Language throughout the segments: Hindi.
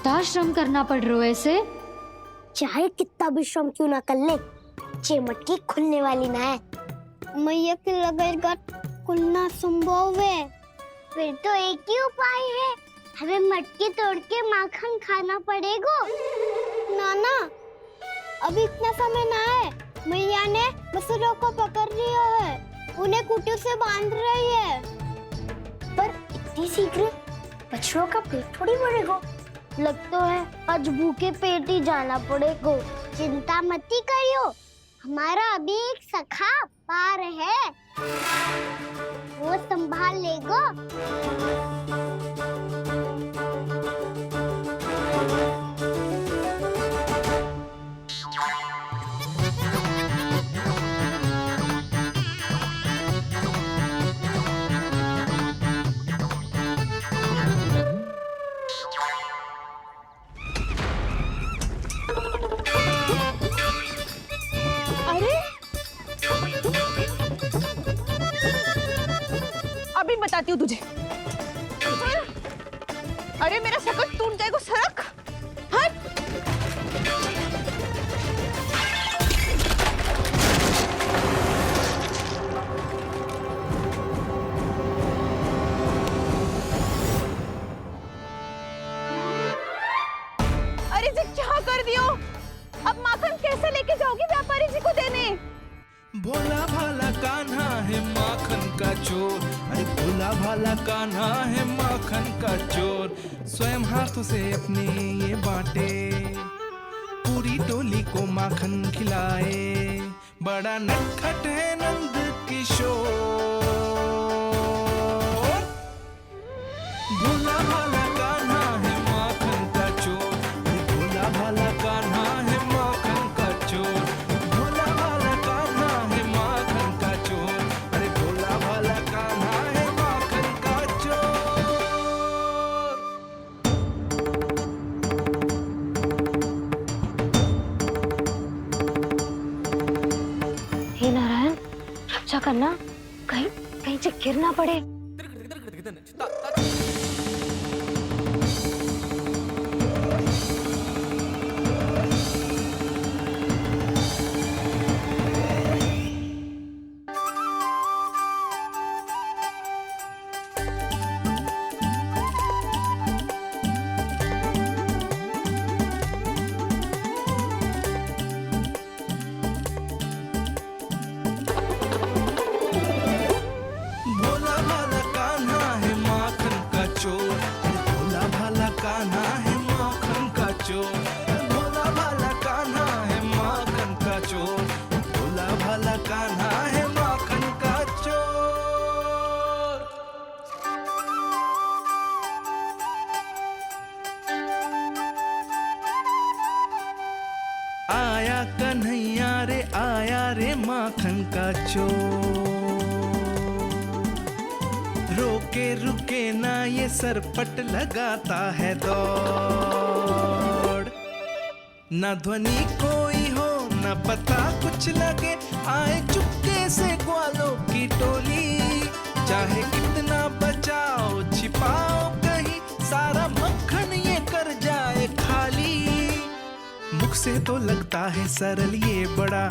कितना श्रम करना पड़ रहा है इसे। चाहे कितना भी श्रम क्यों ना कर ले, ये मटकी खुलने वाली ना है। मैया के लगेगा खुलना संभव है। फिर तो एक ही उपाय है, हमें मटकी तोड़ के माखन खाना पड़ेगा। नाना, अभी इतना समय ना है। मैया ने बछड़ों को पकड़ लिया है, उन्हें कुटिया से बांध रही है। पर इतनी शीघ्र बछड़ों का पेट थोड़ी भरेगा। लगता है आज भूखे पेट ही जाना पड़ेगा। चिंता मत करियो, हमारा अभी एक सखा पार है, वो संभाल लेगा। अभी बताती हूँ तुझे। अरे मेरा शकट टूट जाएगा, सरक हट। अरे जी क्या कर दियो? अब माखन कैसे लेके जाओगी व्यापारी जी को देने? भोला भाला कान्हा है माखन का चोर, अरे भोला भाला कान्हा है माखन का चोर। स्वयं हाथों से अपने ये बांटे, पूरी टोली को माखन खिलाए। बड़ा नटखट है नंद किशोर। भोला भाला कान्हा है माखन का चोर, अरे भोला भाला कान्हा है माखन का चोर। भोला भाला कान्हा है माखन का चोर, अरे भोला भाला कान्हा है माखन का चोर। हे नारायण, रक्षा करना, कहीं कहीं से गिर ना पड़े। भोला भाला कान्हा है माखन का चोर, अरे भोला भाला कान्हा है माखन का चोर। भोला भाला कान्हा है माखन का चोर, भोला भाला कान्हा है माखन का चोर। आया कन्हैया रे आया रे माखन का चोर। रोके रुके ना ये सरपट लगाता है दौड़। ना ध्वनि कोई हो ना पता कुछ लगे, आए चुपके से ग्वालों की टोली। चाहे कितना बचाओ छिपाओ कहीं, सारा मक्खन ये कर जाए खाली। मुख से तो लगता है सरल ये बड़ा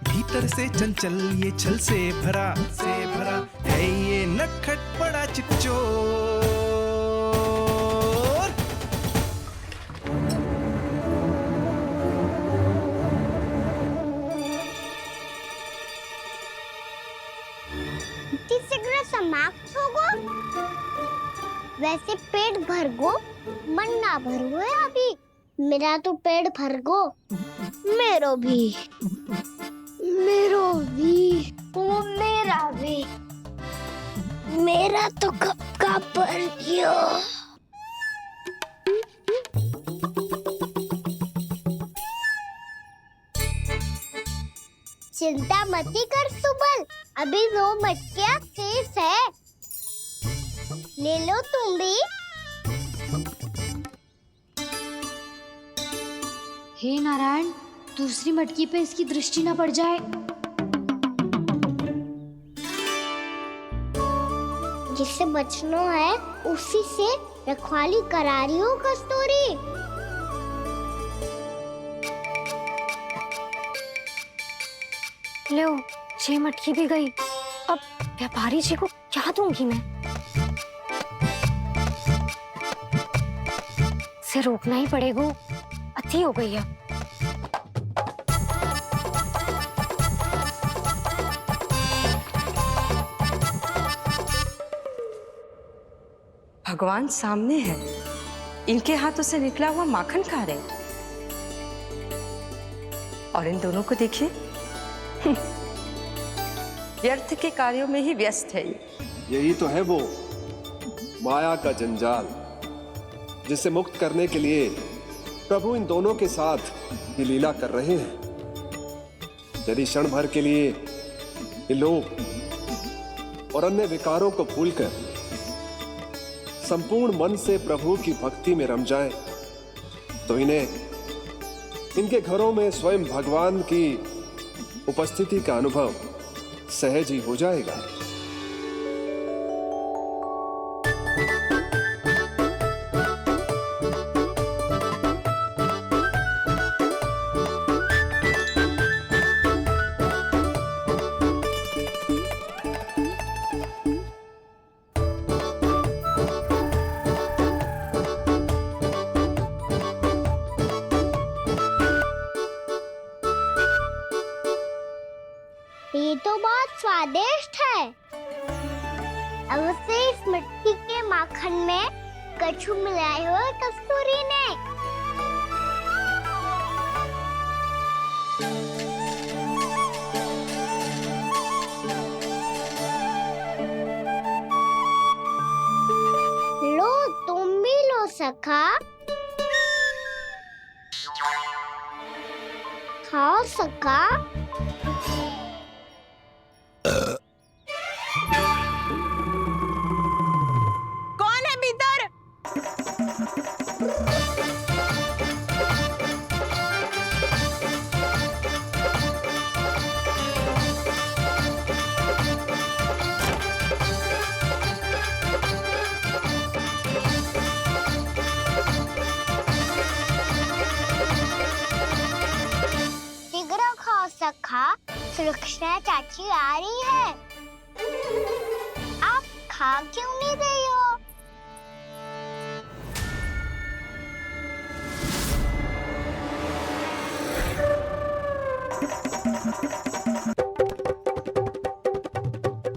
भीतर से चंचल ये छल से भरा है ये नटखट बड़ा चिकचोर। शीघ्र समाप्त होगो। वैसे पेट भर गो, मन ना भर गो है अभी। मेरा तो पेट भर गो। मेरो भी ओ मेरा भी। मेरा तो कब का भर गया। चिंता मत कर सुबल, अभी 2 मटकियाँ शेष है, ले लो तुम भी। हे नारायण, दूसरी मटकी पे इसकी दृष्टि न पड़ जाए। जिससे बचना है उसी से रखवाली करा रही हो कस्तूरी? लो, 6 मटकी भी गई। अब व्यापारी जी को क्या दूंगी मैं? इसे रोकना ही पड़ेगा, अति हो गई है। भगवान सामने है, इनके हाथों से निकला हुआ माखन खा रहे, और इन दोनों को देखिए व्यर्थ के कार्यों में ही व्यस्त है। यही तो है वो माया का जंजाल, जिसे मुक्त करने के लिए प्रभु इन दोनों के साथ ये लीला कर रहे हैं। यदि क्षण भर के लिए ये लोग और अन्य विकारों को भूलकर संपूर्ण मन से प्रभु की भक्ति में रम जाएं, तो इन्हें इनके घरों में स्वयं भगवान की उपस्थिति का अनुभव सहज ही हो जाएगा। ये तो बहुत स्वादिष्ट है। अब से इस मिट्टी के माखन में कछु मिलाए हो कस्तूरी ने। लो, तुम भी लो सखा। खाओ सखा। कौन है भीतर? शीघ्र खाओ सखा, सुलक्षणा चाची आ रही है। आप खा क्यों नहीं रही हो?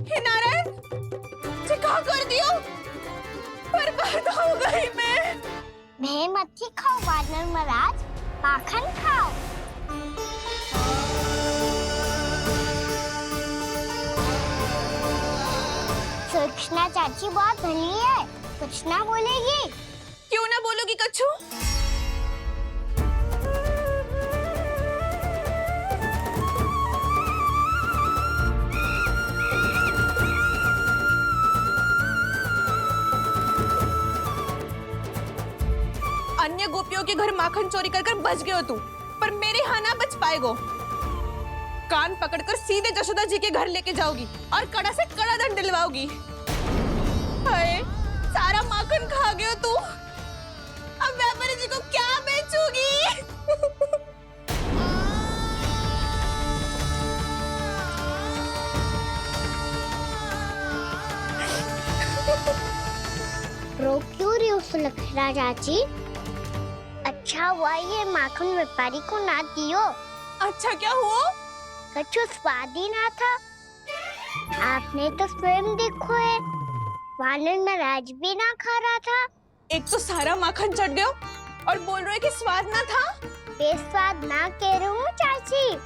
हे नारायण, क्या कर दियो? बर्बाद हो गई मैं। मच्छी खाओ वानर महाराज, माखन खाओ। सुलक्षणा चाची बहुत भली है, कुछ ना बोलेगी। क्यों ना बोलोगी कच्छू? अन्य गोपियों के घर माखन चोरी कर बच गए हो तू, पर मेरे यहाँ ना बच पाएगो। कान पकड़कर सीधे जशोदा जी के घर लेके जाओगी और कड़ा से कड़ा दंड दिलवाओगी। हाय, सारा माखन खा गए हो तू। अब व्यापारी जी को क्या बेचूगी? रो क्यों रही हो सुलक्षणा चाची? अच्छा हुआ ये माखन व्यापारी को ना दियो। अच्छा क्या हुआ? कछु स्वाद ही ना था। आपने तो स्वयं देखो है, वानर महाराज भी ना खा रहा था। एक तो सारा माखन चढ़ गया और बोल रहे कि स्वाद ना था। बेस्वाद ना कह रही हूँ चाची,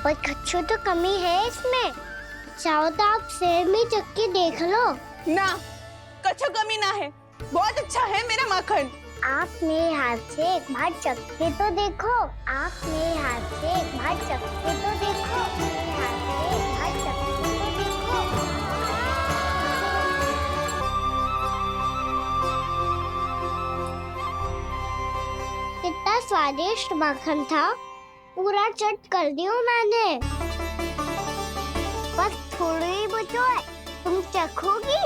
पर कछु तो कमी है इसमें। चाहो तो आप सेब में चक्की देख लो। ना, कछु कमी ना है, बहुत अच्छा है मेरा माखन। आप मेरे हाथ से एक बार चक्के तो देखो। आप मेरे हाथ से एक बार चक्के तो देखो। मेरे हाथ से एक बार चक्के तो देखो। कितना स्वादिष्ट माखन था, पूरा चट कर दिया मैंने। बस थोड़ी ही बचो है, तुम चखोगी?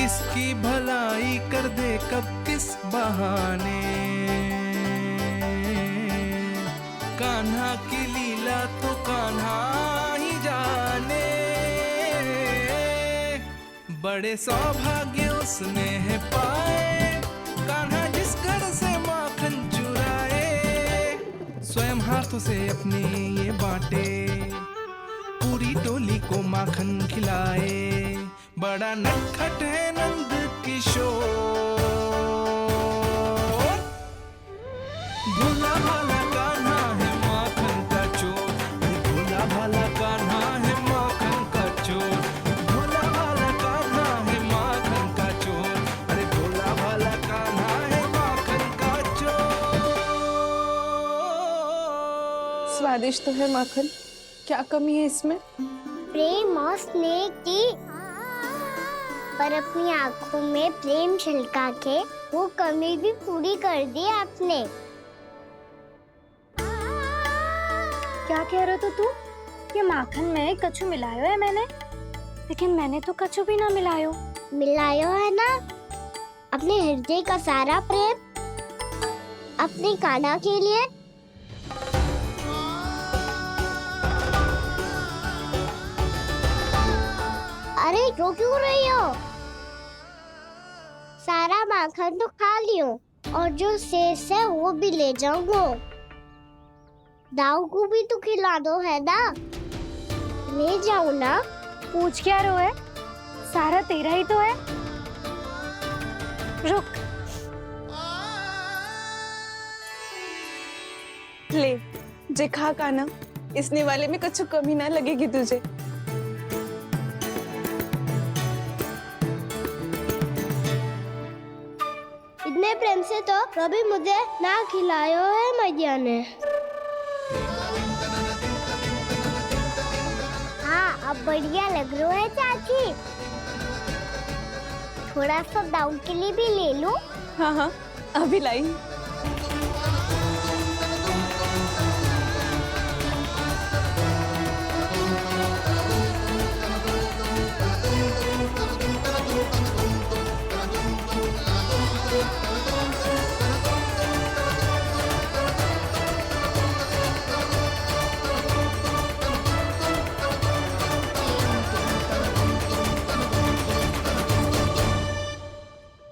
किसकी भलाई कर दे कब किस बहाने। कान्हा की लीला तो कान्हा ही जाने। बड़े सौभाग्य उसने है पाए, कान्हा जिस घर से माखन चुराए। स्वयं हाथों से अपने ये बांटे, पूरी टोली को माखन खिलाए। बड़ा नटखट है नंद किशोर, भोला भाला कान्हा है माखन का चोर। भोला भाला कान्हा है माखन का चोर। भोला भाला कान्हा है माखन का चोर। अरे भोला भाला कान्हा है माखन का चोर। स्वादिष्ट तो है माखन, क्या कमी है इसमें? प्रेम और स्नेह की, पर अपनी आंखों में प्रेम छलका के वो कमी भी पूरी कर दी आपने। क्या कह रहे हो तू? ये माखन में कछु मिलायो है मैंने, लेकिन मैंने तो कछु भी ना मिलायो। मिलायो है ना अपने हृदय का सारा प्रेम अपनी कान्हा के लिए। अरे रो क्यों रही हो? सारा माखन तो खा लियो और जो शेष है वो भी ले जाऊंगा। दाऊ को भी तो खिला दो है ना, ले जाओ ना। पूछ क्या रहो है, सारा तेरा ही तो है। रुक, ले जे खा कान्हा, इसने वाले में कुछ कमी ना लगेगी तुझे। इतने प्रेम से तो कभी मुझे ना खिलायो है मैया ने। हाँ अब बढ़िया लग रहा है चाची। थोड़ा सा दाऊ के लिए भी ले लो। हाँ हाँ अभी लाई।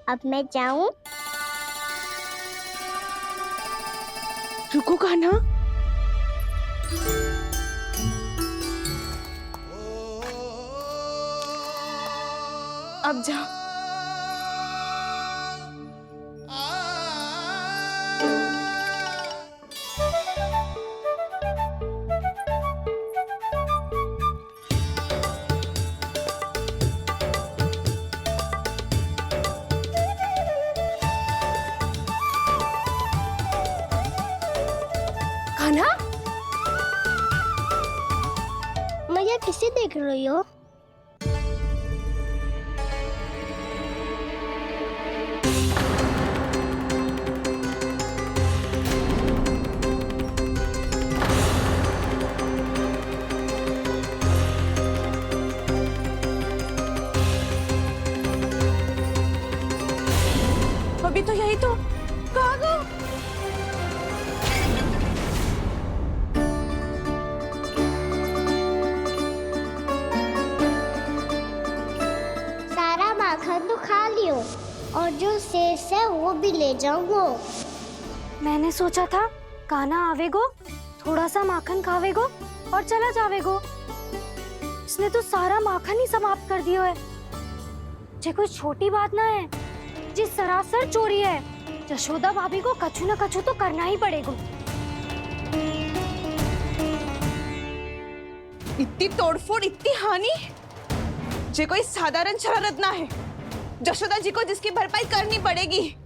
अब मैं जाऊं? रुको कान्हा, अब जा। कान्हा, मैया किसे देख रही हो? अभी तो यही तो। कहाँ गो? सारा माखन तो खा लियो और जो शेष है वो भी ले जाऊंगा। मैंने सोचा था कान्हा आवेगो, थोड़ा सा माखन खावेगो और चला जावेगो। इसने तो सारा माखन ही समाप्त कर दियो है। ये कोई छोटी बात ना है, जी सरासर चोरी है। यशोदा भाभी को कछु न कछु तो करना ही पड़ेगा। इतनी तोड़फोड़, इतनी हानि, ये कोई साधारण शरारत ना है। यशोदा जी को जिसकी भरपाई करनी पड़ेगी।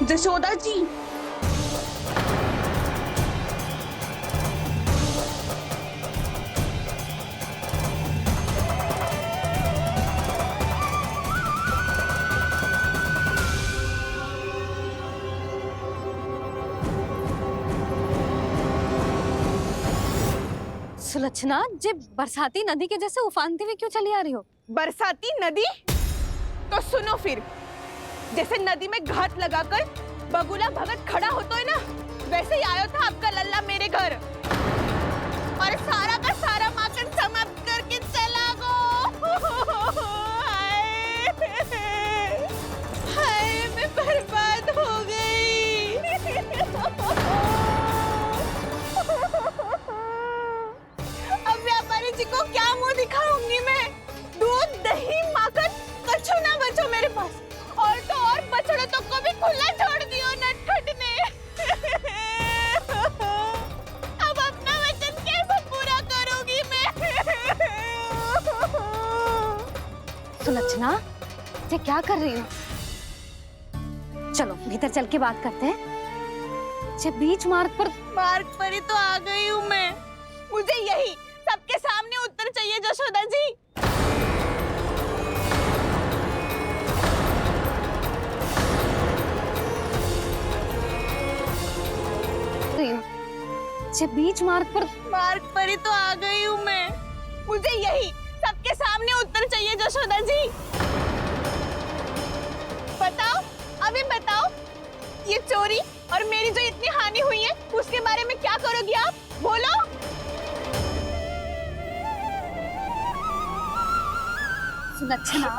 जशोदा जी, सुलक्षणा, जे बरसाती नदी के जैसे उफानते हुए क्यों चली आ रही हो? बरसाती नदी? तो सुनो फिर, जैसे नदी में घाट लगाकर बगुला भगत खड़ा होता है ना, वैसे ही आया था आपका लल्ला मेरे घर और सारा का सारा माखन समाप्त करके चला गो। हाय, मैं बर्बाद हो गई। अब व्यापारी जी को क्या मुंह दिखाऊंगी मैं? दूध, दही, माखन, कछु ना बचो मेरे पास। और तो और बछड़े तो को भी खुला छोड़ दियो नटखट ने। अब अपना वचन कैसे पूरा करूंगी मैं? सुलक्षणा, ये क्या कर रही हो? चलो भीतर चल के बात करते हैं। ये बीच मार्ग पर ही तो आ गई हूँ मैं। मुझे यही सबके सामने उत्तर चाहिए जशोदा जी। ये बीच मार्ग पर ही तो आ गई हूँ मैं। मुझे यही सबके सामने उत्तर चाहिए जशोदा जी। बताओ, अभी बताओ, ये चोरी और मेरी जो इतनी हानि हुई है उसके बारे में क्या करोगी आप? बोलो। सुलक्षणा,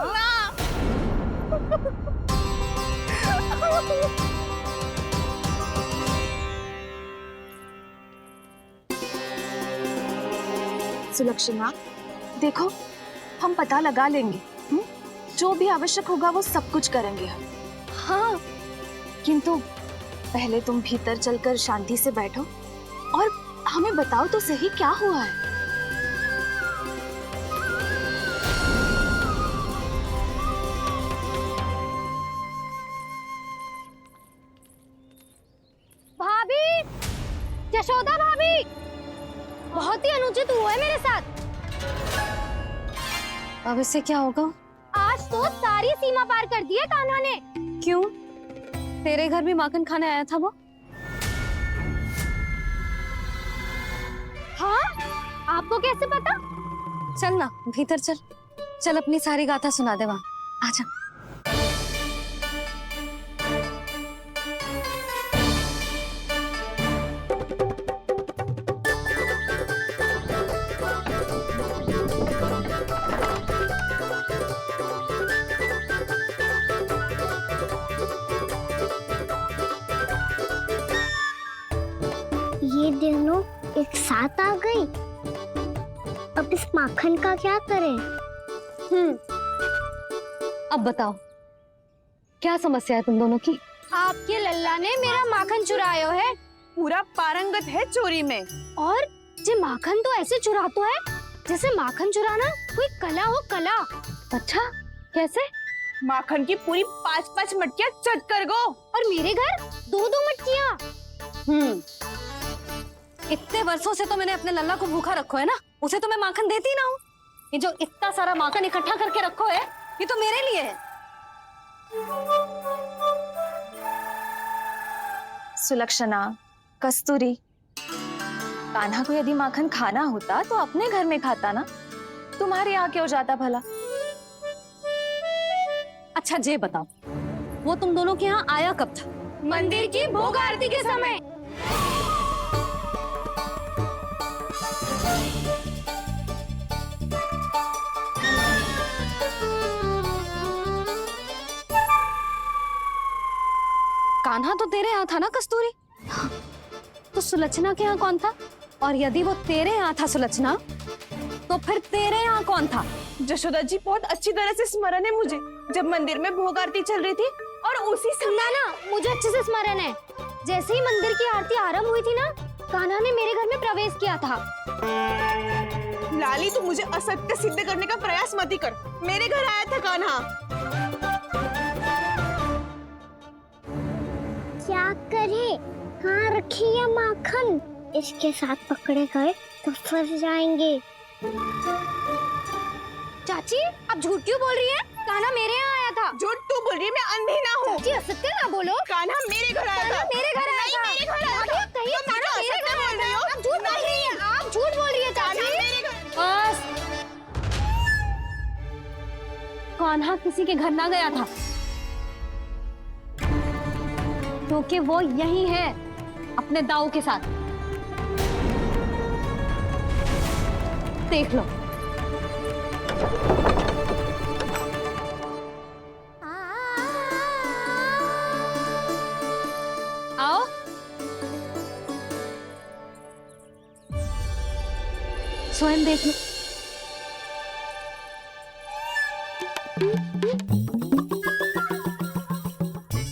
सुलक्षणा, देखो, हम पता लगा लेंगे। जो भी आवश्यक होगा वो सब कुछ करेंगे हम। हाँ, किंतु पहले तुम भीतर चलकर शांति से बैठो और हमें बताओ तो सही क्या हुआ है। भाभी, यशोदा भाभी, बहुत ही अनुचित हुआ है मेरे साथ। अब इससे क्या होगा? आज तो सारी सीमा पार कर दी है कान्हा ने। क्यों? तेरे घर भी माखन खाने आया था वो? हाँ? आपको कैसे पता? चल ना भीतर चल, चल अपनी सारी गाथा सुना दे वहां। आजा। ये दोनों एक साथ आ गई। अब इस माखन का क्या करें? अब बताओ, क्या समस्या है तुम दोनों की? आपके लल्ला ने मेरा माखन चुरायो है। पूरा पारंगत है चोरी में। और ये माखन तो ऐसे चुरातो है जैसे माखन चुराना कोई कला हो, कला। अच्छा, कैसे? माखन की पूरी 5-5 मटकियां चट कर गो। और मेरे घर 2-2 मटकियां। इतने वर्षों से तो मैंने अपने लल्ला को भूखा रखो है ना, उसे तो मैं माखन देती ना हूँ। ये जो इतना सारा माखन इकट्ठा करके रखो है, ये तो मेरे लिए है। सुलक्षणा, कस्तूरी, कान्हा को यदि माखन खाना होता तो अपने घर में खाता ना, तुम्हारे यहाँ क्यों जाता भला? अच्छा ये बताओ, वो तुम दोनों के यहाँ आया कब था? मंदिर की भोग आरती के समय। कान्हा तो तेरे यहाँ था ना कस्तूरी? तो सुलक्षणा के यहाँ कौन था? और यदि वो तेरे यहाँ था सुलक्षणा, तो फिर तेरे यहाँ कौन था? जशोदा जी, बहुत अच्छी तरह से स्मरण है मुझे, जब मंदिर में भोग आरती चल रही थी और उसी समय ना, मुझे अच्छे से स्मरण है। जैसे ही मंदिर की आरती आरंभ हुई थी ना, कान्हा ने मेरे घर में प्रवेश किया था। लाली, तू मुझे असत्य सिद्ध करने का प्रयास मत ही कर। मेरे घर आया था कान्हा। करे, कहाँ रखी है माखन? इसके साथ पकड़े गए तो फंस जाएंगे। चाची आप झूठ क्यों बोल रही है? कान्हा मेरे यहाँ आया था। झूठ तू बोल रही है, मैं अंधी ना हूँ। चाची असत्य ना बोलो। कान्हा मेरे घर आया था। मेरे घर आया था। मेरे घर आया था। कहिए तुम कान्हा मुझे मेरे असत्य घर बोल रही आया हो। था। आप झूठ बोल रही है। आप झूठ बोल रही है चाची। बस कान्हा किसी के घर ना गया था, क्योंकि वो यही है अपने दाऊ के साथ। देख लो। आओ। स्वयं देख लो।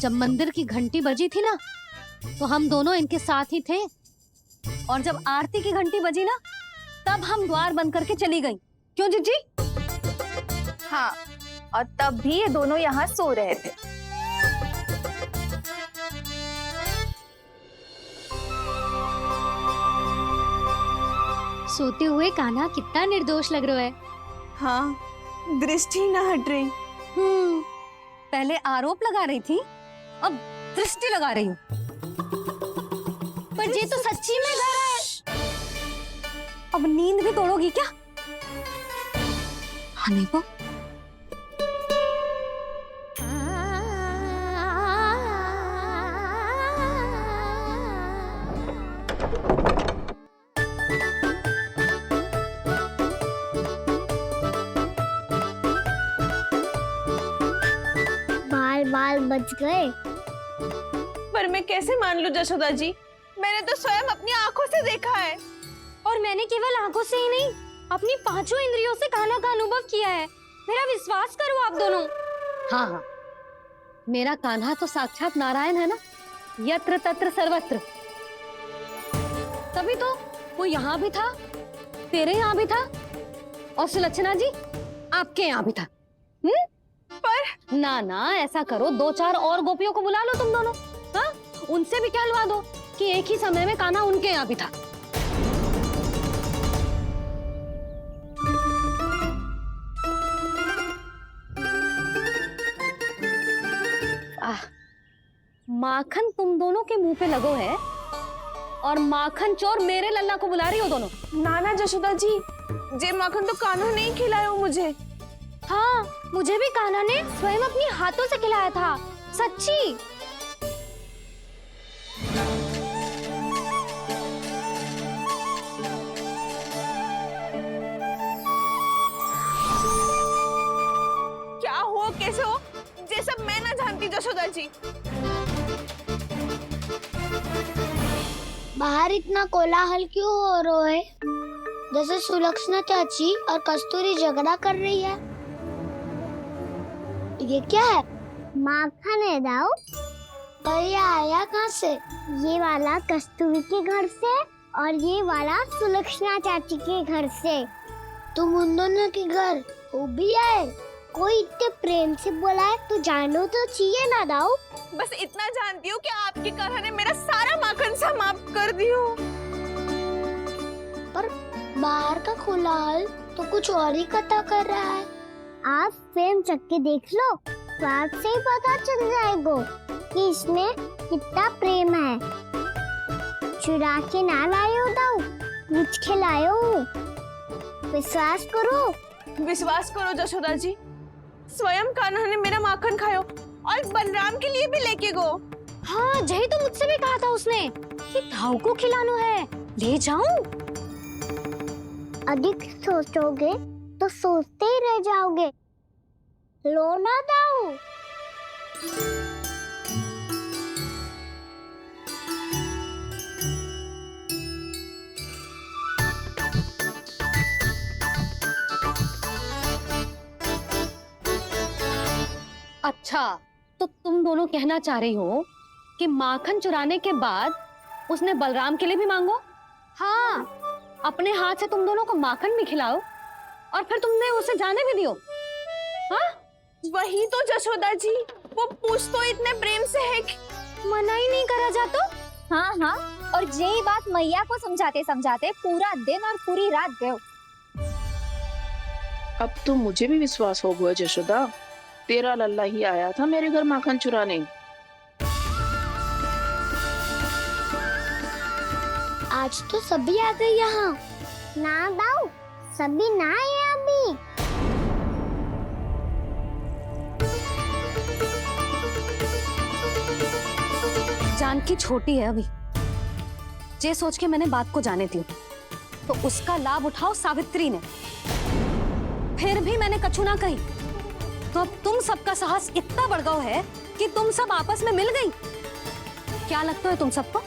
जब मंदिर की घंटी बजी थी ना, तो हम दोनों इनके साथ ही थे, और जब आरती की घंटी बजी ना, तब हम द्वार बंद करके चली गई। क्यों जीजी? हाँ, और तब भी ये दोनों यहाँ सो रहे थे। सोते हुए कान्हा कितना निर्दोष लग रहा है। हाँ, दृष्टि ना हट रही। पहले आरोप लगा रही थी, अब दृष्टि लगा रही हूँ। पर ये तो सच्ची में घर है। अब नींद भी तोड़ोगी क्या? हनी को बाल बाल बच गए। पर मैं कैसे मान लूं जशोदा जी? मैंने तो स्वयं अपनी आंखों से देखा है। और मैंने केवल आंखों से ही नहीं, अपनी पांचों इंद्रियों से कान्हा का अनुभव किया है। मेरा विश्वास करो आप दोनों। हाँ हाँ, मेरा कान्हा तो साक्षात नारायण है ना, यत्र तत्र सर्वत्र। तभी तो वो यहाँ भी था, तेरे यहाँ भी था, और सुलक्षणा जी आपके यहाँ भी था। पर ना ना, ऐसा करो, 2-4 और गोपियों को बुला लो तुम दोनों। हाँ, उनसे भी कहलवा दो कि एक ही समय में कान्हा उनके यहाँ भी था। माखन तुम दोनों के मुंह पे लगो है, और माखन चोर मेरे लल्ला को बुला रही हो दोनों। नाना जशोदा जी, जे माखन तो कान्हा ने ही खिलाया मुझे। हाँ, मुझे भी कान्हा ने स्वयं अपनी हाथों से खिलाया था, सच्ची। क्या हो कैसे हो, ये सब मैं ना जानती जशोदा जी। बाहर इतना कोलाहल क्यों हो रहा है? जैसे सुलक्षणा चाची और कस्तूरी झगड़ा कर रही है। ये क्या है? माखन है दाऊ। पर ये आया कहाँ से? ये वाला कस्तूरी के घर से और ये वाला सुलक्षणा चाची के घर से। तुम उन दोनों के घर वो भी आए? कोई इतने प्रेम से बोला है तो जानो तो चाहिए ना दाऊ। बस इतना जानती हूँ कि आपकी कान्हा ने मेरा सारा माखन समाप्त कर दियो। पर बाहर का कोलाहल तो कुछ और ही कथा कर रहा है। आप स्वयं चख के देख लो, तो आपसे ही पता चल जाएगा कि इसमें कितना प्रेम है। चुरा के ना लायो दाऊ, मुझ के लायो। विश्वास करो जशोदा जी, स्वयं कान्हा ने मेरा माखन खायो और बलराम के लिए भी लेके गो। हाँ, जही तो मुझसे भी कहा था उसने कि दाऊ को खिलाना है, ले जाऊं। अधिक सोचोगे तो सोचते ही रह जाओगे। लो ना दाऊ। अच्छा, तो तुम दोनों कहना चाह रही हो कि माखन चुराने के बाद उसने बलराम के लिए भी मांगो? हाँ, अपने हाथ से तुम दोनों को माखन भी खिलाओ और फिर तुमने उसे जाने भी दियो। हाँ? वही तो जशोदा जी, वो पूछ तो इतने प्रेम से है मना ही नहीं करा जा तो। हाँ हाँ, और यही बात मैया को समझाते समझाते पूरा दिन और पूरी रात गयो। अब तो मुझे भी विश्वास हो गया जशोदा, तेरा लल्ला ही आया था मेरे घर माखन चुराने। आज तो सभी आ गए यहाँ। ना दाऊ, सभी ना आए अभी। जानकी छोटी है अभी, जे सोच के मैंने बात को जाने दी, तो उसका लाभ उठाओ सावित्री ने। फिर भी मैंने कछु ना कही, तो अब तुम सबका साहस इतना बढ़ गया है कि तुम सब आपस में मिल गई। क्या लगता है तुम सबको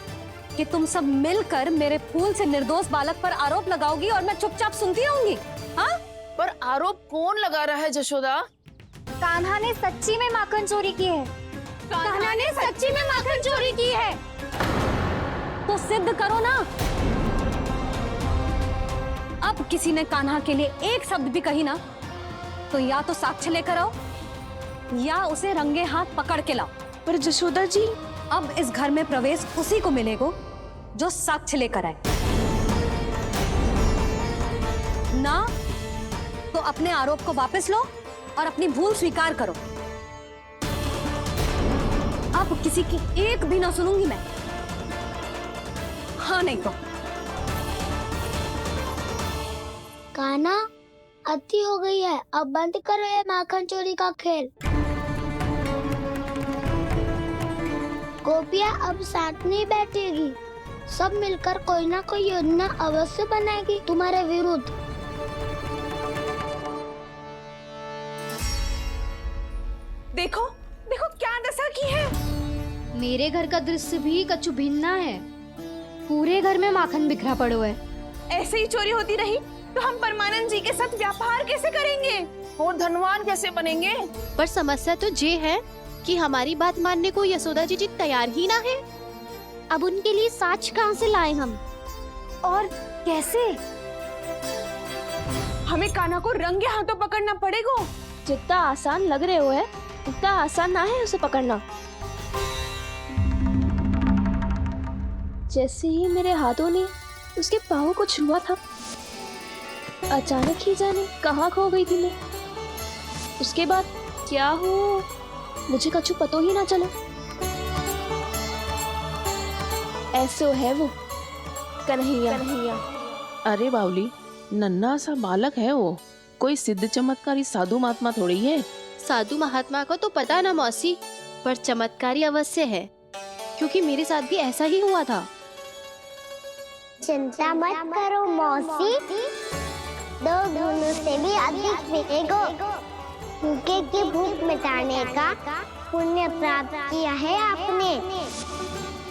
कि तुम सब मिलकर मेरे फूल से निर्दोष बालक पर आरोप लगाओगी और मैं चुपचाप सुनती रहूंगी? हाँ? पर आरोप कौन लगा रहा है जशोदा? कान्हा ने सच्ची में माखन चोरी की है। कान्हा ने सच्ची में माखन चोरी की है, तो सिद्ध करो ना। अब किसी ने कान्हा के लिए एक शब्द भी कही ना, तो या तो साक्ष्य लेकर आओ या उसे रंगे हाथ पकड़ के लाओ। पर जशोदा जी, अब इस घर में प्रवेश उसी को मिलेगा जो साक्ष्य लेकर आए। ना तो अपने आरोप को वापस लो और अपनी भूल स्वीकार करो। अब किसी की एक भी ना सुनूंगी मैं। हाँ नहीं तो। कान्हा, अति हो गई है, अब बंद करो ये माखन चोरी का खेल। गोपिया अब साथ नहीं बैठेगी, सब मिलकर कोई ना कोई योजना अवश्य बनाएगी तुम्हारे विरुद्ध। देखो देखो क्या दशा की है। मेरे घर का दृश्य भी कछु भिन्न है। पूरे घर में माखन बिखरा पड़ो है। ऐसे ही चोरी होती रही तो हम परमानंद जी के साथ व्यापार कैसे करेंगे और धनवान कैसे बनेंगे? पर समस्या तो ये है कि हमारी बात मानने को यशोदा जी तैयार ही ना है। अब उनके लिए साक्ष्य कहाँ से लाए हम? और कैसे? हमें कान्हा को रंगे हाथों पकड़ना पड़ेगा। जितना आसान लग रहे हो है उतना आसान ना है उसे पकड़ना। जैसे ही मेरे हाथों ने उसके पाँव को छुआ था, अचानक ही जाने कहाँ खो गई थी मैं। उसके बाद क्या हो मुझे कछु पतो ही ना चला। ऐसो है वो कन्हैया। अरे बावली, नन्हा सा बालक है वो, कोई सिद्ध चमत्कारी साधु महात्मा थोड़ी है। साधु महात्मा को तो पता ना मौसी, पर चमत्कारी अवश्य है, क्योंकि मेरे साथ भी ऐसा ही हुआ था। चिंता मत करो मौसी, 2 गुणों से भी अधिक मिलेगा। भूखे की भूख मिटाने का पुण्य प्राप्त किया है आपने।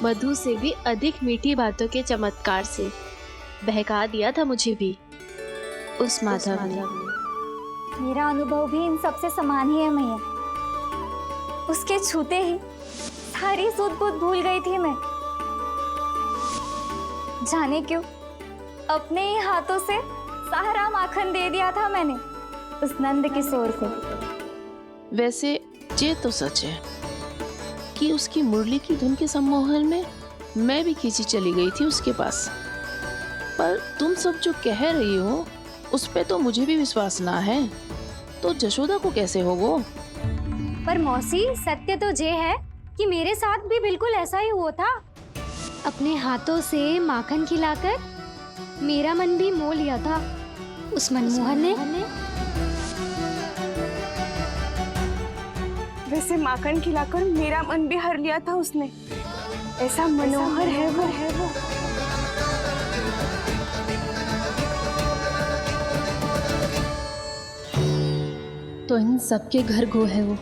मधु से भी अधिक मीठी बातों के चमत्कार से बहका दिया था मुझे भी उस माधव ने। मेरा अनुभव भी इन सबसे समान ही है मैया। उसके छूते ही सारी सूध बूध भूल गई थी मैं। जाने क्यों अपने ही हाथों से सारा माखन दे दिया था मैंने उस नंद किशोर को। वैसे ये तो सच है कि उसकी मुरली की धुन के सम्मोहन में मैं भी खींची चली गई थी उसके पास। पर तुम सब जो कह रही हो उस पे तो मुझे भी विश्वास ना है, तो जशोदा को कैसे होगो? पर मौसी, सत्य तो ये है कि मेरे साथ भी बिल्कुल ऐसा ही हुआ था। अपने हाथों से माखन खिलाकर मेरा मन भी मोह लिया था उस मनमोहन ने। वैसे माखन खिलाकर मेरा मन भी हर लिया था उसने। ऐसा मनोहर है वो। तो इन सबके घर गो है वो,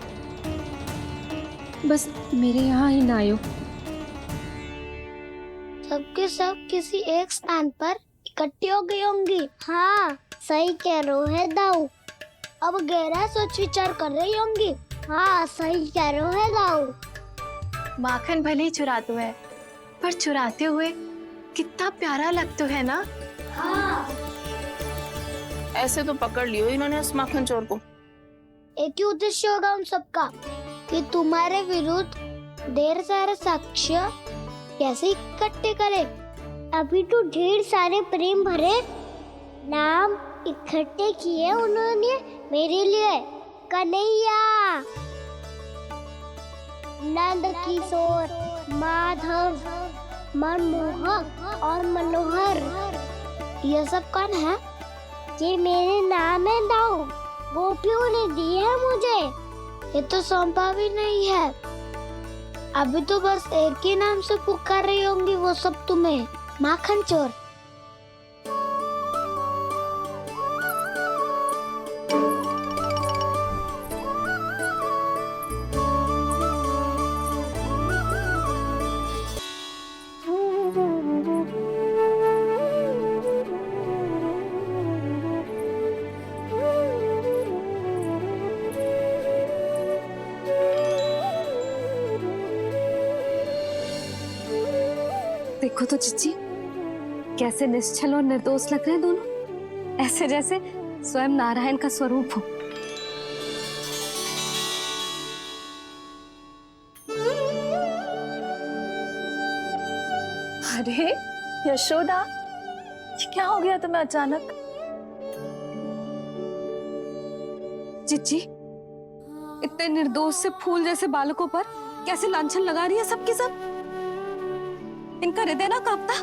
बस मेरे यहाँ ही ना आयो। सबके सब किसी एक स्थान पर इकट्ठी हो गई होंगी। हाँ, सही कह रहे है दाऊ। अब गहरा सोच विचार कर रही होंगी। हाँ, सही कह रहे है दाऊ। माखन भले ही चुराते है, पर चुराते हुए कितना प्यारा लगता है ना। हाँ, ऐसे तो पकड़ लियो इन्होंने उस माखन चोर को। एक ही उद्देश्य होगा उन सबका कि तुम्हारे विरुद्ध ढेर सारे साक्ष्य कैसे इकट्ठे करे? अभी तो ढेर सारे प्रेम भरे नाम इकट्ठे किए उन्होंने मेरे लिए। कन्हैया, नंद किशोर, माधव, मनमोहक और मनोहर, ये सब कौन है? ये मेरे नाम है दाऊ, गोपियों ने दिए है मुझे। ये तो संभव ही नहीं है। अभी तो बस एक ही नाम से पुकार रही होंगी वो सब तुम्हें, माखन चोर। देखो तो जीजी, कैसे निश्चल और निर्दोष लग रहे हैं दोनों, ऐसे जैसे स्वयं नारायण का स्वरूप हो। अरे यशोदा, ये क्या हो गया तुम्हें अचानक? जीजी, इतने निर्दोष से फूल जैसे बालकों पर कैसे लांछन लगा रही है सबकी सब। इनका हृदय ना कांपता?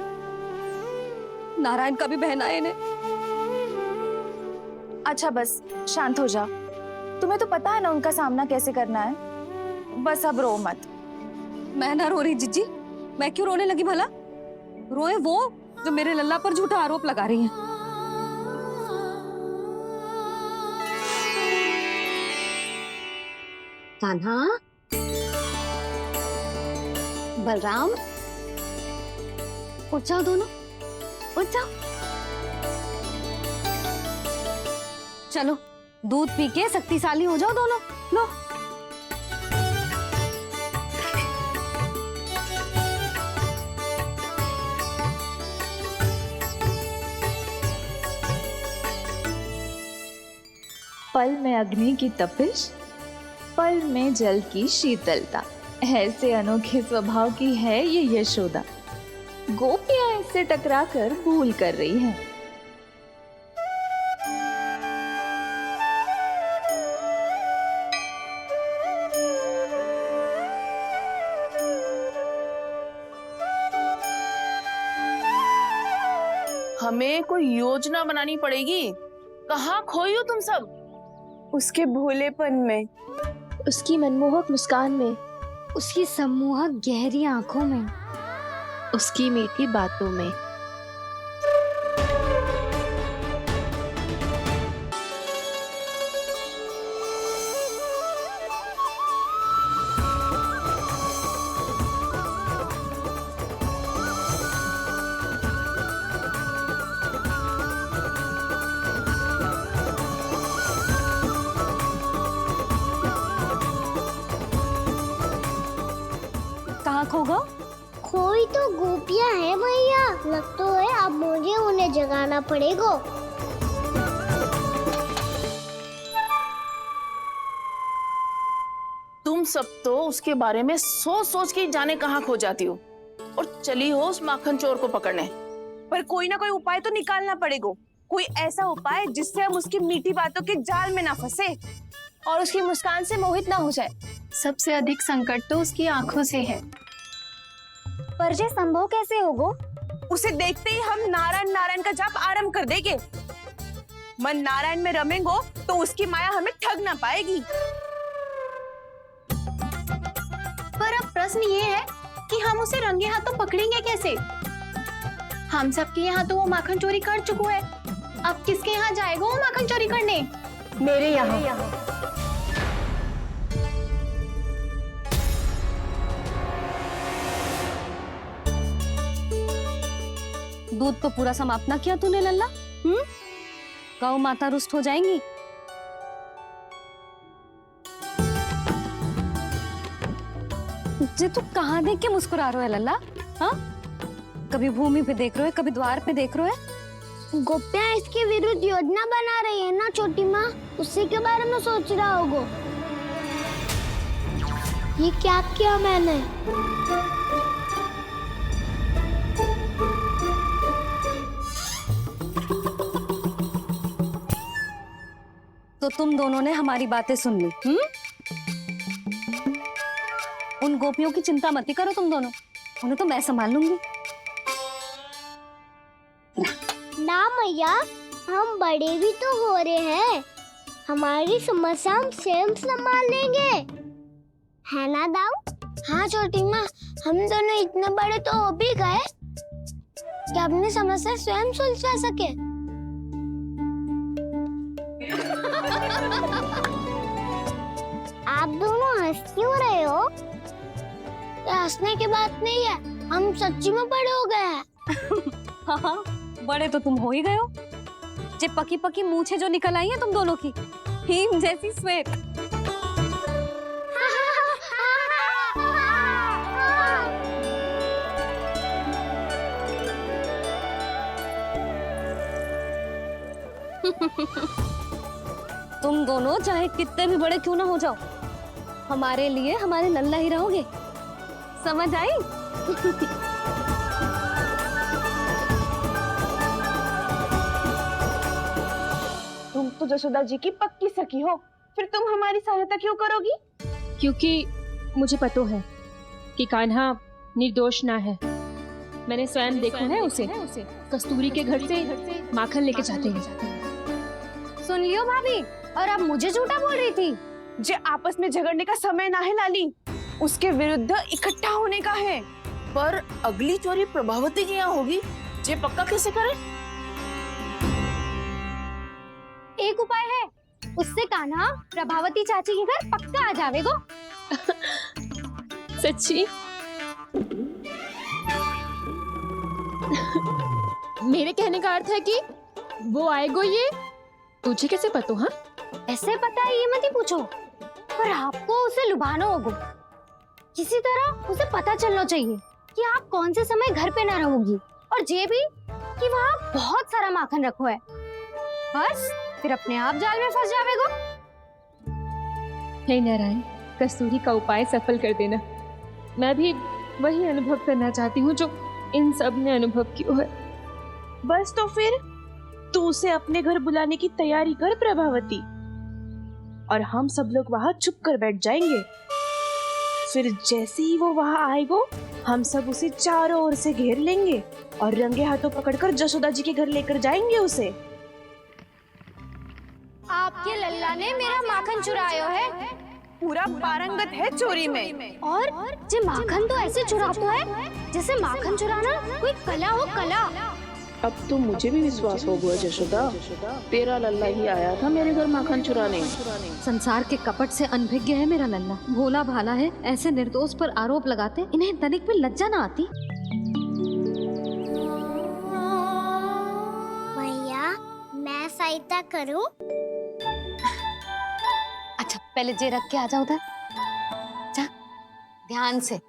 नारायण का भी बहना है इन्हें। अच्छा बस शांत हो जाओ, तुम्हें तो पता है ना उनका सामना कैसे करना है। बस अब रो मत। मैं ना रो रही जीजी, मैं क्यों रोने लगी भला? रोए वो जो मेरे लल्ला पर झूठा आरोप लगा रही हैं। कान्हा, बलराम, उठ जाओ दोनों, उठ जाओ। चलो दूध पी के शक्तिशाली हो जाओ दोनों। लो। पल में अग्नि की तपिश, पल में जल की शीतलता, ऐसे अनोखे स्वभाव की है ये यशोदा। गोपियां इससे टकराकर भूल कर रही हैं। हमें कोई योजना बनानी पड़ेगी। कहाँ खोई हो तुम सब? उसके भोलेपन में, उसकी मनमोहक मुस्कान में, उसकी सम्मोहक गहरी आंखों में, उसकी मीठी बातों में। कहाँ खो गो? कोई तो गोपियां हैं भैया, लगता है अब मुझे उन्हें जगाना पड़ेगा। तुम सब तो उसके बारे में सोच सोच के जाने कहाँ खो जाती हो और चली हो उस माखन चोर को पकड़ने। पर कोई ना कोई उपाय तो निकालना पड़ेगा। कोई ऐसा उपाय जिससे हम उसकी मीठी बातों के जाल में ना फंसे और उसकी मुस्कान से मोहित ना हो जाए। सबसे अधिक संकट तो उसकी आंखों से है। पर ये संभव कैसे होगो? उसे देखते ही हम नारायण नारायण का जाप आरंभ कर देंगे। मन नारायण में रमेंगो तो उसकी माया हमें ठग ना पाएगी। पर अब प्रश्न ये है कि हम उसे रंगे हाथों पकड़ेंगे कैसे? हम सबके यहाँ तो वो माखन चोरी कर चुका है। अब किसके यहाँ जाएगा वो माखन चोरी करने? मेरे यहाँ। दूध तो पूरा समाप्त ना किया तूने लल्ला? गौ माता रुष्ट हो जाएंगी। जे तू कहाँ देख के मुस्कुरा रहे हो लल्ला? हाँ, कभी भूमि पे देख रहे हो, कभी द्वार पे देख रहे हो। गोपियां इसके विरुद्ध योजना बना रही है ना छोटी माँ, उसी के बारे में सोच रहा होगा। ये क्या किया मैंने? तो तुम दोनों ने हमारी बातें सुन ली, उन गोपियों की चिंता मत करो तुम दोनों, उन्हें तो मैं संभाल लूंगी। ना मैया, हम बड़े भी तो हो रहे हैं, हमारी समस्या हम स्वयं संभाल लेंगे, है ना दाऊ? हाँ छोटी माँ, हम दोनों इतने बड़े तो हो भी गए कि अपनी समस्या स्वयं सुलझा सके। आप दोनों हंस क्यों रहे हो? ये हंसने की बात नहीं है, हम सच्ची में बड़े हो गए हैं। हाँ, बड़े तो तुम हो ही गए हो। जे पकी पकी मूछें जो निकल आई हैं तुम दोनों की, हिम जैसी श्वेत। तुम दोनों चाहे कितने भी बड़े क्यों ना हो जाओ, हमारे लिए हमारे लल्ला ही रहोगे, समझ आई? तुम तो जशोदा जी की पक्की सखी हो, फिर तुम हमारी सहायता क्यों करोगी? क्योंकि मुझे पता है कि कान्हा निर्दोष ना है। मैंने स्वयं देखा है उसे कस्तूरी के घर से माखन लेके जाते हैं। सुन लियो भाभी, और अब मुझे झूठा बोल रही थी। जे आपस में झगड़ने का समय ना है लाली, उसके विरुद्ध इकट्ठा होने का है। पर अगली चोरी प्रभावती की यहाँ होगी, जे पक्का कैसे करे? एक उपाय है, उससे कान्हा प्रभावती चाची के घर पक्का आ जावेगो। सच्ची? मेरे कहने का अर्थ है कि वो आएगो, ये तुझे कैसे पता? हाँ, ऐसे पता है ये मत ही पूछो, पर आपको उसे लुभाना होगा। किसी तरह उसे पता चलना चाहिए कि आप कौन से समय घर पे ना रहोगी, और ये भी कि वहाँ बहुत सारा माखन रखो है। बस फिर अपने आप जाल में फंस जावेगो। हे नारायण, कस्तूरी का उपाय सफल कर देना। मैं भी वही अनुभव करना चाहती हूँ जो इन सब ने अनुभव किया है। बस तो फिर तू उसे अपने घर बुलाने की तैयारी कर प्रभावती, और हम सब लोग वहाँ चुप कर बैठ जाएंगे। फिर जैसे ही वो वहाँ आएगो, हम सब उसे चारों ओर से घेर लेंगे और रंगे हाथों पकड़कर जशोदा जी के घर लेकर जाएंगे उसे। आपके लल्ला ने मेरा माखन चुराया है, पूरा पारंगत है चोरी में। और जे माखन तो ऐसे चुराता है जैसे माखन चुराना कोई कला हो, कला। अब तो मुझे भी विश्वास हो गया जशोदा, तेरा लल्ला ही आया था मेरे घर माखन चुराने। संसार के कपट से अनभिज्ञ है मेरा लल्ला, भोला भाला है। ऐसे निर्दोष पर आरोप लगाते इन्हें तनिक भी लज्जा ना आती। भैया, मैं सहायता करूं? अच्छा, पहले जे रख के आ जाओ उधर, जा ध्यान से।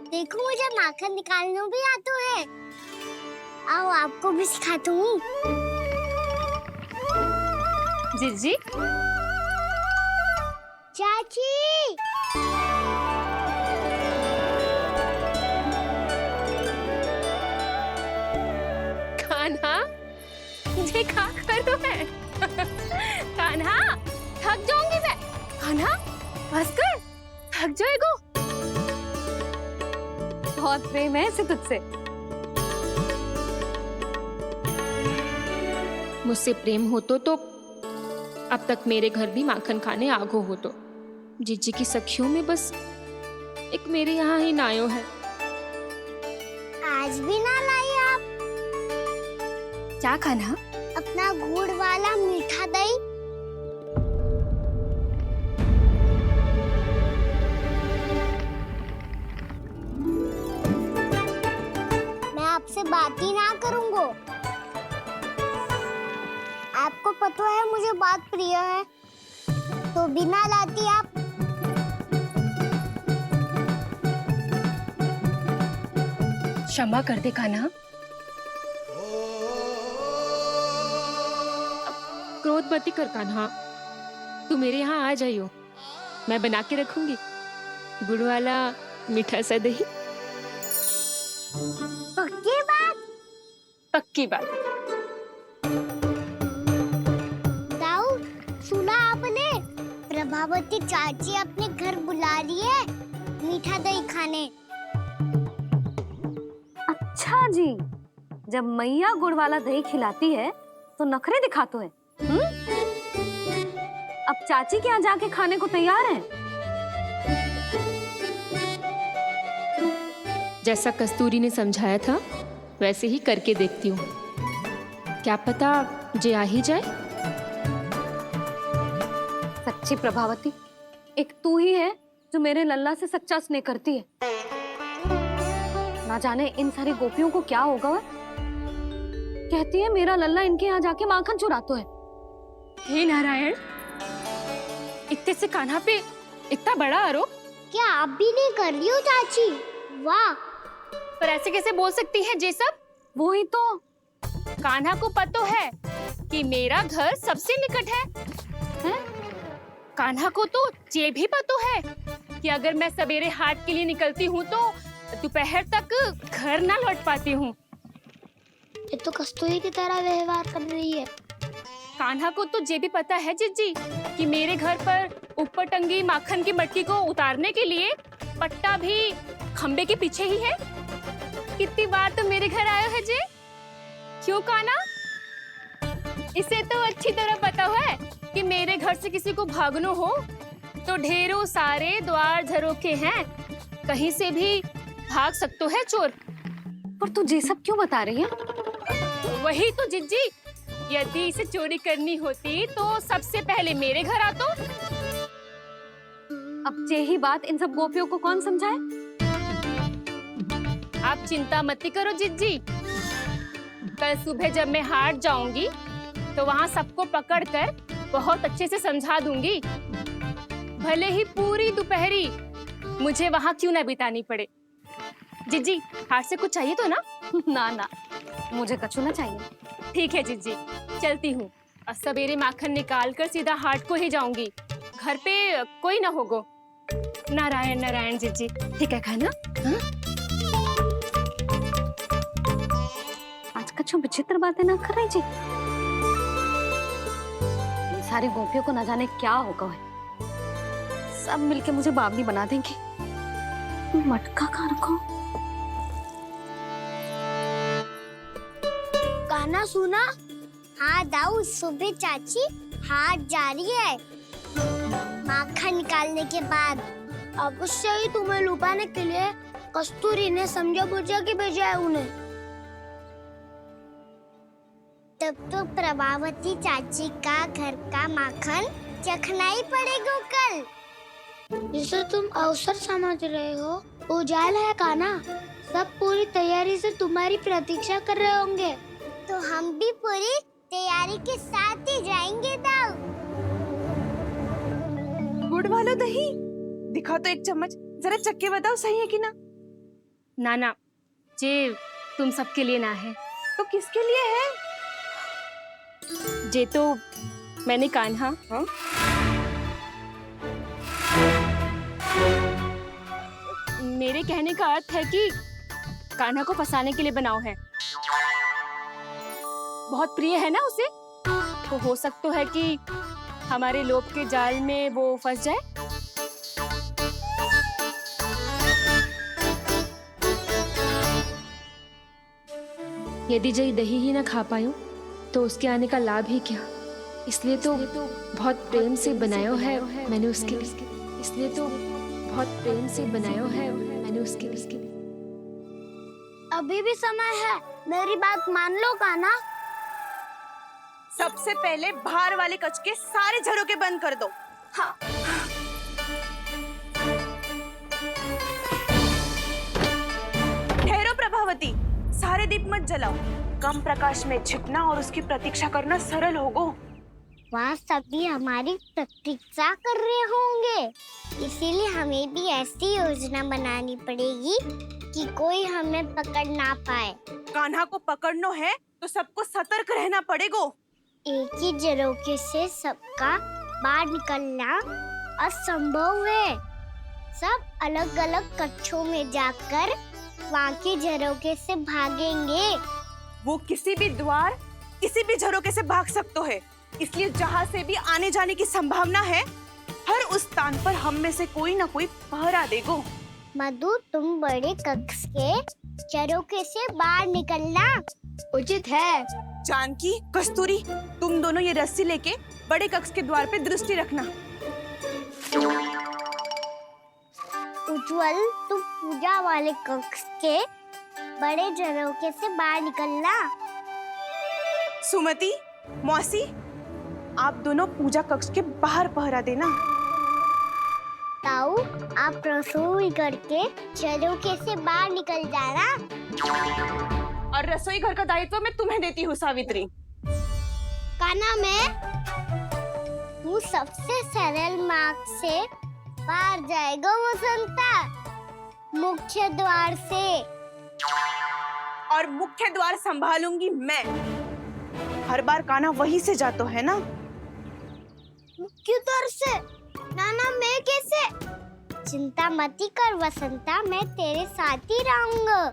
देखो, मुझे माखन निकालना भी आता है। आओ, आपको भी सिखाता हूँ। जीजी, चाची, कान्हा, मुझे क्या करो है? कान्हा, थक जाऊंगी मैं। कान्हा, बस कर, थक जाएगा। बहुत प्रेम है इसे तुझसे। मुझसे प्रेम हो तो अब तक मेरे घर भी माखन खाने आगो हो तो। जीजी की सखियों में बस एक मेरे यहाँ ही नायो है। आज भी ना लाई आप? क्या खाना? अपना गुड़ वाला मीठा दही। मैं आपसे बात ही ना करूंगा। आपको पता है मुझे बात प्रिय है। तो बिना लाती आप क्षमा कर दे कान्हा। क्रोध मत कर कान्हा, तू मेरे यहाँ आ जाइयो, मैं बना के रखूंगी गुड़ वाला मीठा सा दही। पक्की बात? पक्की बात। दाऊ, सुना आपने? प्रभावती चाची अपने घर बुला रही है मीठा दही खाने। अच्छा जी, जब मैया गुड़ वाला दही खिलाती है तो नखरे दिखाते हैं। अब चाची के यहाँ जाके खाने को तैयार हैं। जैसा कस्तूरी ने समझाया था वैसे ही करके देखती हूँ, क्या पता जे आ ही जाए। सच्ची प्रभावती, एक तू ही है जो मेरे लल्ला से सच्चा स्नेह करती है। ना जाने इन सारी गोपियों को क्या होगा। वह कहती है मेरा लल्ला इनके यहाँ जाके माखन चुराता है। हे नारायण, इतने से कान्हा पे इतना बड़ा आरोप। क्या आप भी नहीं कर रही हो चाची? वाह, पर ऐसे कैसे बोल सकती है जे सब? वो ही तो। कान्हा को पता है कि मेरा घर सबसे निकट है? कान्हा को तो ये भी पता है कि अगर मैं सवेरे हाट के लिए निकलती हूँ तो दोपहर तक घर ना लौट पाती हूँ। ये तो कस्तूरी की तरह व्यवहार कर रही है। कान्हा को तो ये भी पता है जिज्जी कि मेरे घर पर ऊपर टंगी माखन की मटकी को उतारने के लिए पट्टा भी खंबे के पीछे ही है। कितनी बार तो मेरे घर आयो है जी। क्यों कान्हा? इसे तो अच्छी तरह पता है कि मेरे घर से किसी को भागनो हो तो ढेरों सारे द्वार झरोखे हैं, कहीं से भी भाग सकते है चोर। पर तू ये सब क्यों बता रही है? वही तो जिज्जी, यदि इसे चोरी करनी होती तो सबसे पहले मेरे घर आतो। अब यही बात इन सब गोपियों को कौन समझाए? आप चिंता मत करो जिज्जी, कल सुबह जब मैं हाट जाऊंगी तो वहाँ सबको पकड़कर बहुत अच्छे से समझा दूंगी, भले ही पूरी दोपहरी मुझे वहाँ क्यों ना बितानी पड़े। जिज्जी, हाट से कुछ चाहिए तो ना? ना ना, मुझे कछु ना चाहिए। ठीक है जिज्जी, चलती हूँ। और सवेरे माखन निकाल कर सीधा हाट को ही जाऊंगी, घर पे कोई ना होगो। नारायण नारायण जिज्जी, ठीक है खाना? हाँ? आज कछु विचित्र बातें ना कर रही जी। ये सारी गोपियों को न जाने क्या होगा है। सब मिलके मुझे बावली बना देंगे। मटका कहाँ रखो? गाना सुना? हाँ दाऊ, सुबह चाची हाट जा रही है माखन निकालने के बाद। अवश्य ही तुम्हें लुभाने के लिए कस्तूरी ने समझा बुझा के भेजा है उन्हें। तब तो प्रभावती चाची का घर का माखन चखना ही पड़ेगा कल। जिसे तुम अवसर समझ रहे हो, उजाला है कान्हा। सब पूरी तैयारी से तुम्हारी प्रतीक्षा कर रहे होंगे। तो हम भी पूरी तैयारी के साथ ही जाएंगे दाऊ। गुड़ वाला दही दिखा तो एक चम्मच, जरा चख के बताओ सही है कि ना? ना, जे तुम सबके लिए ना है। तो किसके लिए है? जे तो मैंने कान्हा मेरे कहने का अर्थ है कि कान्हा को फंसाने के लिए बनाओ है। बहुत प्रिय है ना उसे, तो हो सकता है कि हमारे लोभ के जाल में वो फंस जाए। यदि जय दही ही ना खा पायो तो उसके आने का लाभ ही क्या। इसलिए तो बहुत प्रेम से बनाया है मैंने उसके लिए। इसलिए तो बहुत प्रेम से बनाया है मैंने उसके लिए। अभी भी समय है, मेरी बात मान लो कान्हा। सबसे पहले बाहर वाले कच के सारे झरोके बंद कर दो। हाँ। ठहरो प्रभावती, सारे दीप मत जलाओ। कम प्रकाश में छिपना और उसकी प्रतीक्षा करना सरल होगो। वहाँ सभी हमारी प्रतीक्षा कर रहे होंगे। इसीलिए हमें भी ऐसी योजना बनानी पड़ेगी कि कोई हमें पकड़ ना पाए। कान्हा को पकड़ना है तो सबको सतर्क रहना पड़ेगा। एक ही झरोखे से सबका बाहर निकलना असंभव है। सब अलग अलग कक्षों में जाकर वहाँ के झरोखे से भागेंगे। वो किसी भी द्वार, किसी भी झरोखे से भाग सकते है, इसलिए जहाँ से भी आने जाने की संभावना है, हर उस स्थान पर हम में से कोई ना कोई पहरा देगो। मधु, तुम बड़े कक्ष के झरोखे से बाहर निकलना उचित है। जानकी, कस्तूरी, तुम दोनों ये रस्सी लेके बड़े कक्ष के द्वार पे दृष्टि रखना। उज्जवल, तुम पूजा वाले कक्ष के बड़े झरोखे से बाहर निकलना। सुमति, मौसी, आप दोनों पूजा कक्ष के बाहर पहरा देना। ताऊ, आप रसोई करके झरोखे से बाहर निकल जाना। और रसोई घर का दायित्व मैं तुम्हें देती हूँ सावित्री। कान्हा, तू सबसे सरल मार्ग से बाहर जाएगा वसंता, मुख्य द्वार से। और मुख्य द्वार संभालूंगी मैं। हर बार कान्हा वहीं से जातो है ना। मुख्य द्वार से? नाना, मैं कैसे? चिंता मत कर वसंता, मैं तेरे साथ ही रहूंगा।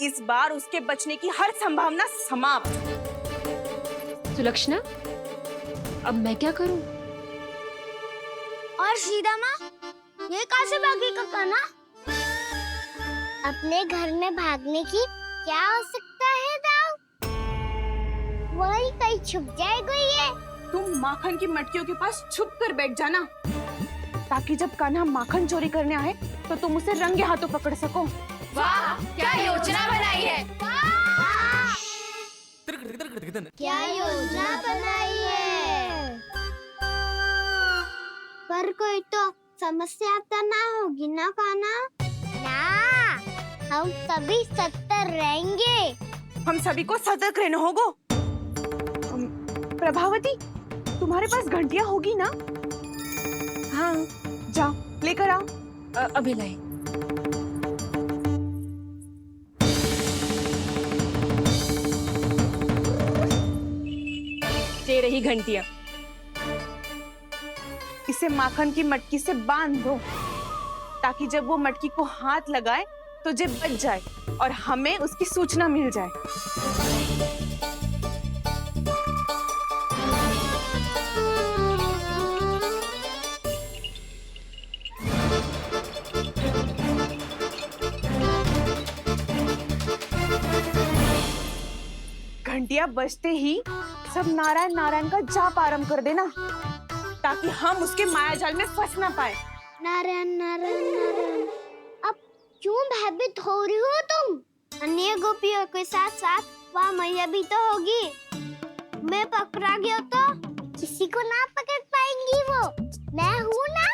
इस बार उसके बचने की हर संभावना समाप्त। सुलक्षणा, अब मैं क्या करूं? और सीधा माँ, ये कहाँ से भागेगा कान्हा? अपने घर में भागने की क्या हो सकता है दाऊ? वही कहीं छुप जाएगा ये। तुम माखन की मटकियों के पास छुप कर बैठ जाना, ताकि जब कान्हा माखन चोरी करने आए तो तुम उसे रंगे हाथों पकड़ सको। वाह, क्या योजना बनाई है! क्या योजना बनाई है? पर कोई तो समस्या तो ना होगी ना कान्हा? ना, हम सभी सतर्क रहेंगे। हम सभी को सतर्क रहना होगा। प्रभावती, तुम्हारे पास घंटियां होगी ना? हाँ, जाओ लेकर आओ। अभी लाई। ये रही घंटियां। इसे माखन की मटकी से बांध दो, ताकि जब वो मटकी को हाथ लगाए तो जे बच जाए और हमें उसकी सूचना मिल जाए। घंटियां बजते ही सब नारायण नारायण का जाप आरंभ कर देना, ताकि हम उसके मायाजाल में फंस ना पाए। नारायण नारायण नारायण। अब क्यों भयभीत हो रही हो तुम? अन्य गोपियों के साथ साथ वहाँ मैया भी तो होगी। मैं पकड़ा गया तो किसी को ना पकड़ पाएंगी वो। मैं हूँ ना।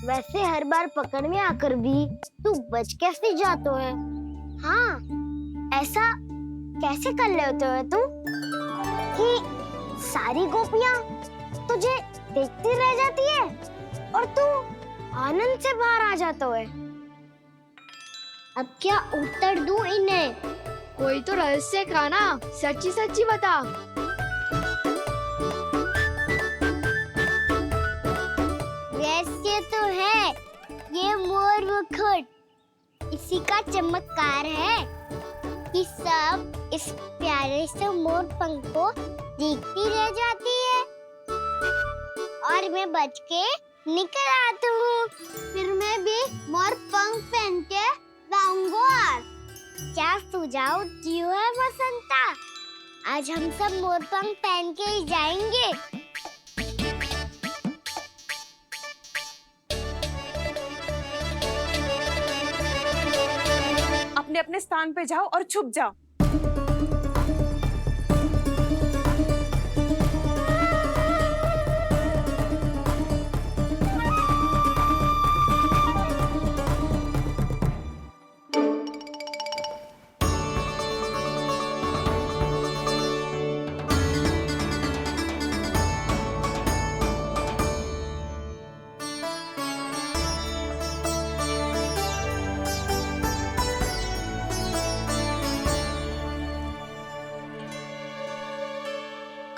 वैसे हर बार पकड़ने आकर भी तू बच कैसे जातो है? हाँ, ऐसा कैसे कर लेते हो तुम कि सारी गोपियाँ तुझे देखती रह जाती है और तू आनंद से बाहर आ जाता है? अब क्या उत्तर दूं इन्हें? कोई तो रहस्य कान्हा, सच्ची सच्ची बता। रहस्य तो है, ये मोर मुकुट इसी का चमत्कार है कि सब इस प्यारे से मोर पंख को देखती रह जाती है और मैं बच के निकल आता हूँ। फिर मैं भी मोर पंख पहन के जाऊंगा। क्या सुझाव दियो है वसंता? आज हम सब मोर पंख पहन के ही जाएंगे। अपने अपने स्थान पे जाओ और छुप जाओ।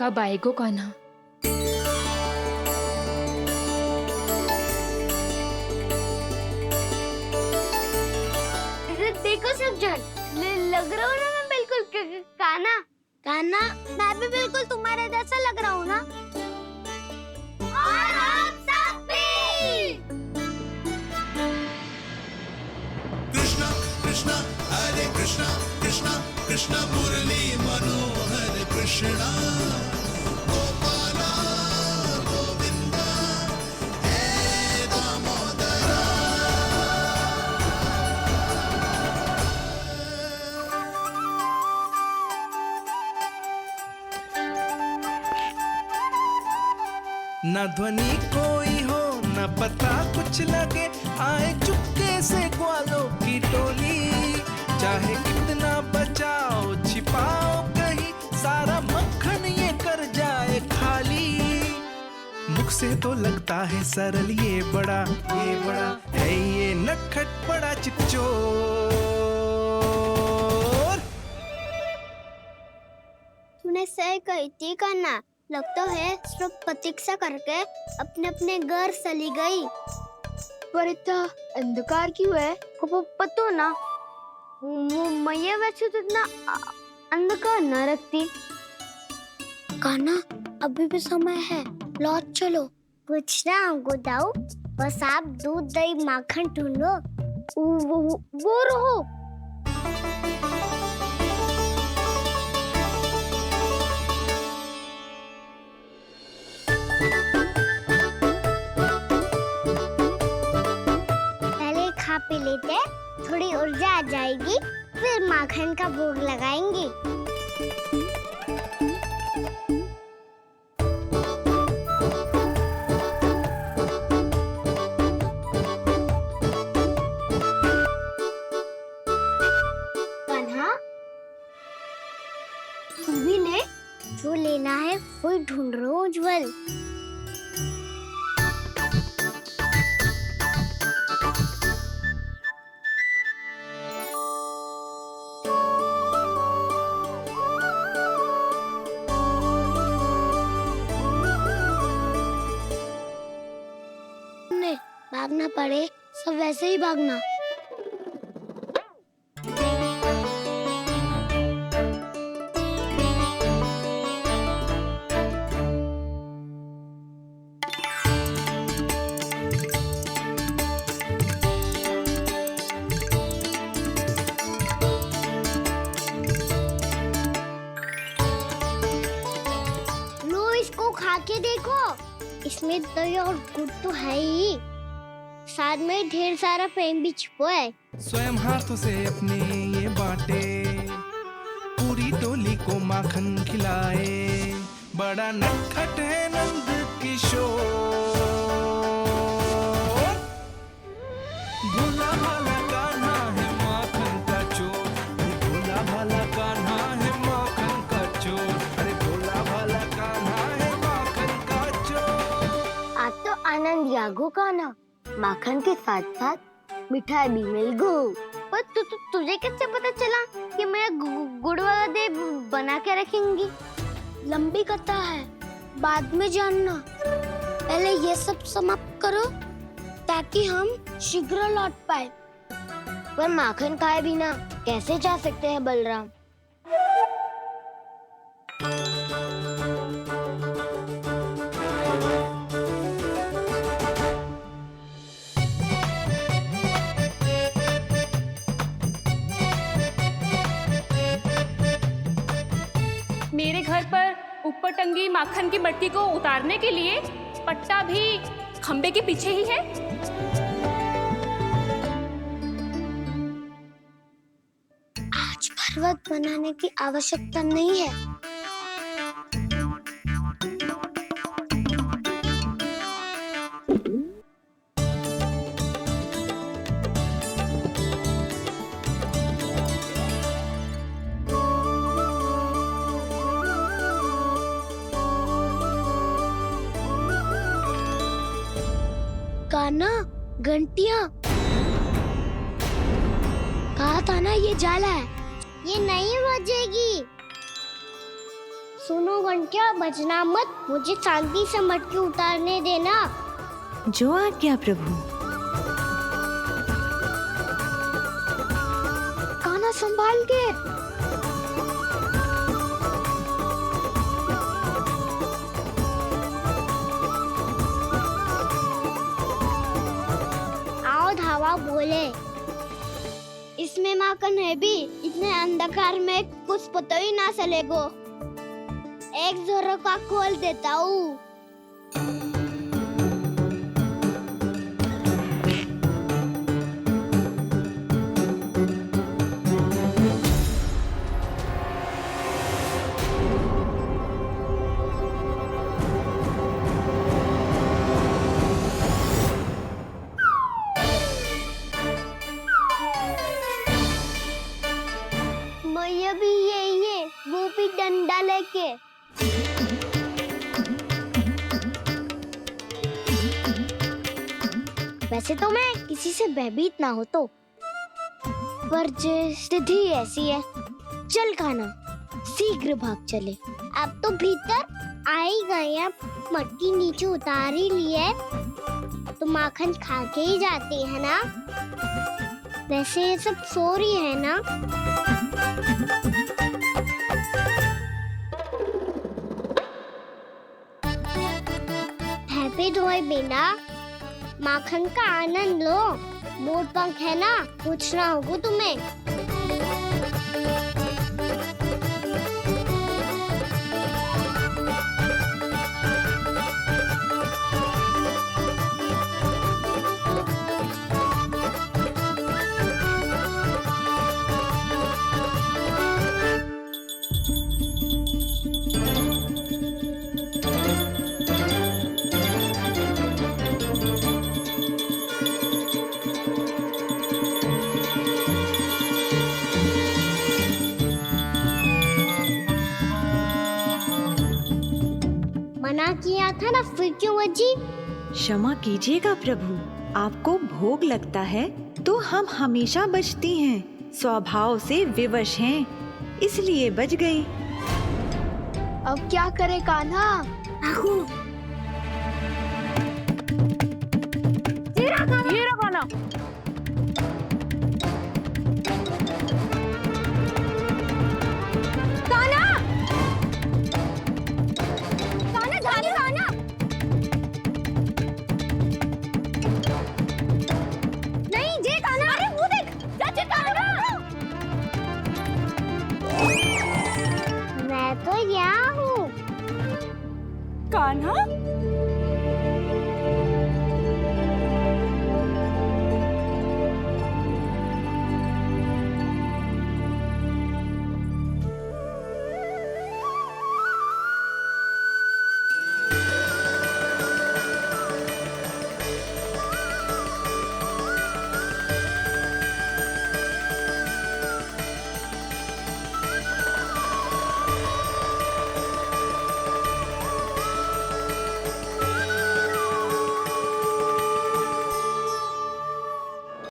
कब आएगो कान्हा? देखो सब जन, लग रहा हूँ ना मैं बिल्कुल कान्हा। कान्हा, मैं भी बिल्कुल तुम्हारे जैसा लग रहा हूँ ना? और हम सब भी। कृष्णा कृष्णा हरे कृष्णा कृष्णा कृष्णा मुरली मनोहर कृष्णा गोपाला गोविंदा हे दामोदरा। ना ध्वनि कोई हो ना पता कुछ लगे, आए चुपके से ग्वालों की टोली। चाहे कितना बचाओ छिपाओ कहीं, सारा मक्खन ये कर जाए खाली। मुख से तो लगता है सरल ये बड़ा है ये नटखट बड़ा चिकचोर। तूने सही कही थी कान्हा, लगता है सब प्रतीक्षा करके अपने अपने घर चली गई। पर इतना अंधकार क्यों है? पतो ना, वो मैया वैसे तो इतना अंधकार न रखती। कान्हा, अभी भी समय है, लौट चलो। कुछ ना हमको दाऊ, बस आप दूध दही माखन ढूंढो। वो रहो। खा पी लेते, थोड़ी ऊर्जा आ जाएगी, फिर माखन का भोग लगाएंगे। कान्हा, तू भी ले, जो लेना है वो ढूंढ रहा हूँ उज्जवल। भागना पड़े, सब वैसे ही भागना। लो, इसको खा के देखो, इसमें दही और गुड़ तो है ही, साथ में ढेर सारा प्रेम भी छिपा है। स्वयं हाथों से अपने ये बांटे, पूरी टोली को माखन खिलाए। बड़ा नटखट है नंद किशोर, भोला भाला कान्हा है माखन का चोर। भोला भाला कान्हा है माखन का चोर। अरे भोला भाला कान्हा है माखन का चोर। आज तो आनंद यागो कान्हा, माखन के साथ साथ मिठाई भी मिल गई। पर तुझे कैसे पता चला कि मैं गुड़ वाला देव बना के रखूंगी? लंबी कथा है, बाद में जानना। पहले ये सब समाप्त करो ताकि हम शीघ्र लौट पाए। पर माखन खाए बिना कैसे जा सकते हैं बलराम? मेरे घर पर ऊपर टंगी माखन की मटकी को उतारने के लिए पट्टा भी खंबे के पीछे ही है। आज पर्वत बनाने की आवश्यकता नहीं है। कान्हा, घंटियां, कहा था ना ये जाला है, ये नहीं बजेगी। सुनो घंटिया, बजना मत, मुझे शांति से मटकी उतारने देना। जो आज्ञा प्रभु। कान्हा संभाल के। आओ धावा बोले, इसमें माखन है भी, इतने अंधकार में कुछ पता ही ना चलेगो। एक जोरों का खोल देता हूँ। मैया भी यही है, वो भी डंडा लेके। वैसे तो मैं किसी से भयभीत ना हो तो, पर स्थिति ऐसी है। चल कान्हा, शीघ्र भाग चले। अब तो भीतर आ ही गए, अब मटकी नीचे उतार ही लिए, तो माखन खा के ही जाते हैं ना। वैसे ये सब सो रही है ना। हैप्पी धोए बिना माखन का आनंद लो। मोर पंख है ना, पूछना होगा तुम्हें। मना किया था ना, फिर क्यों बची? क्षमा कीजिएगा प्रभु, आपको भोग लगता है तो हम हमेशा बचती हैं, स्वभाव से विवश हैं, इसलिए बच गई। अब क्या करे कान्हा? ये रहा कान्हा। मैं तो यहाँ हूँ। कान्हा